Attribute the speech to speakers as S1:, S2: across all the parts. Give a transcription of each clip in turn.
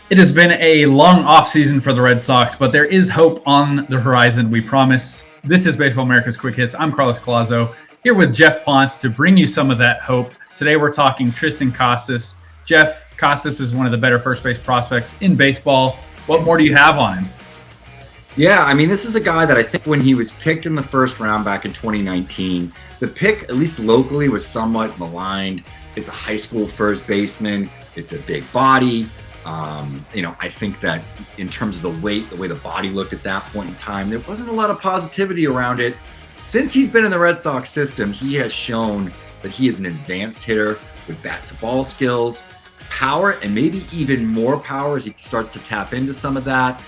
S1: It has been a long offseason for the Red Sox, but there is hope on the horizon, we promise. This is Baseball America's Quick Hits. I'm Carlos Colazo, here with Geoff Pontes to bring you some of that hope. Today we're talking Triston Casas. Geoff, Casas is one of the better first base prospects in baseball. What more do you have on him?
S2: Yeah, I mean, this is a guy that I think when he was picked in the first round back in 2019, the pick, at least locally, was somewhat maligned. It's a high school first baseman. It's a big body. I think that in terms of the weight, the way the body looked at that point in time, there wasn't a lot of positivity around it. Since he's been in the Red Sox system, he has shown that he is an advanced hitter with bat-to-ball skills, power, and maybe even more power as he starts to tap into some of that.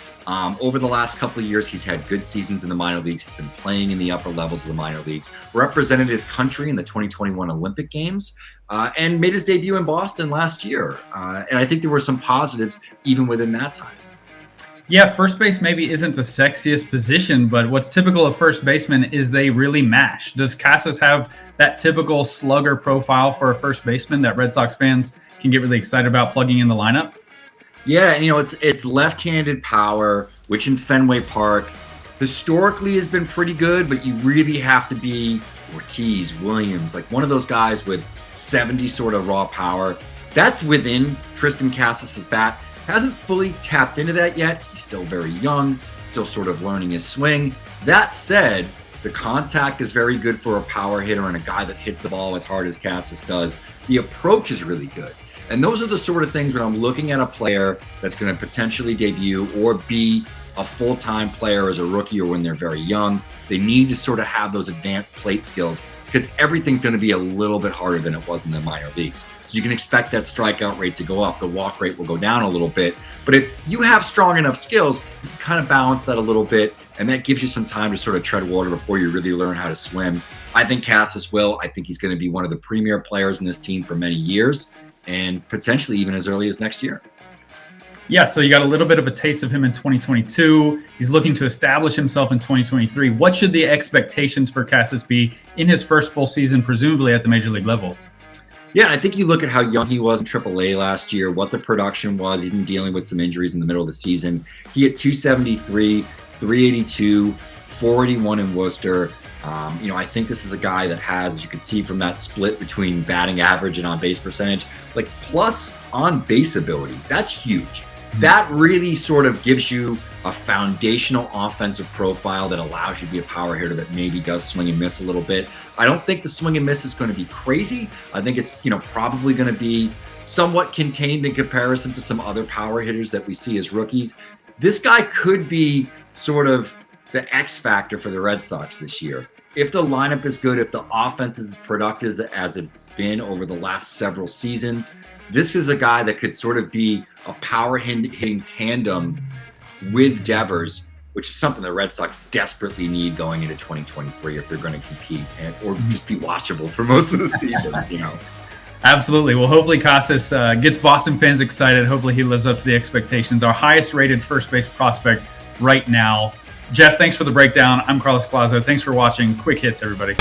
S2: Over the last couple of years, he's had good seasons in the minor leagues. He's been playing in the upper levels of the minor leagues, represented his country in the 2021 Olympic Games, and made his debut in Boston last year. And I think there were some positives even within that time.
S1: Yeah, first base maybe isn't the sexiest position, but what's typical of first basemen is they really mash. Does Casas have that typical slugger profile for a first baseman that Red Sox fans can get really excited about plugging in the lineup?
S2: Yeah, it's left-handed power, which in Fenway Park historically has been pretty good, but you really have to be Ortiz, Williams, like one of those guys with 70 sort of raw power. That's within Triston Casas' bat. Hasn't fully tapped into that yet. He's still very young, still sort of learning his swing. That said, the contact is very good for a power hitter and a guy that hits the ball as hard as Casas does. The approach is really good. And those are the sort of things when I'm looking at a player that's going to potentially debut or be a full-time player as a rookie or when they're very young, they need to sort of have those advanced plate skills because everything's going to be a little bit harder than it was in the minor leagues. So you can expect that strikeout rate to go up. The walk rate will go down a little bit. But if you have strong enough skills, you can kind of balance that a little bit, and that gives you some time to sort of tread water before you really learn how to swim. I think Casas will. I think he's going to be one of the premier players in this team for many years, and potentially even as early as next year.
S1: Yeah, so you got a little bit of a taste of him in 2022. He's looking to establish himself in 2023. What should the expectations for Casas be in his first full season, presumably at the major league level?
S2: Yeah, I think you look at how young he was in AAA last year, what the production was, even dealing with some injuries in the middle of the season. He hit 273, 382, 481 in Worcester. I think this is a guy that has, as you can see from that split between batting average and on-base percentage, like plus on-base ability. That's huge. That really sort of gives you a foundational offensive profile that allows you to be a power hitter that maybe does swing and miss a little bit. I don't think the swing and miss is going to be crazy. I think it's, probably going to be somewhat contained in comparison to some other power hitters that we see as rookies. This guy could be sort of the X factor for the Red Sox this year. If the lineup is good, if the offense is productive as it's been over the last several seasons, this is a guy that could sort of be a power hitting tandem with Devers, which is something the Red Sox desperately need going into 2023 if they're going to compete or just be watchable for most of the season,
S1: Absolutely. Well, hopefully Casas gets Boston fans excited. Hopefully he lives up to the expectations. Our highest rated first base prospect right now. Geoff, thanks for the breakdown. I'm Carlos Colazo. Thanks for watching Quick Hits, everybody.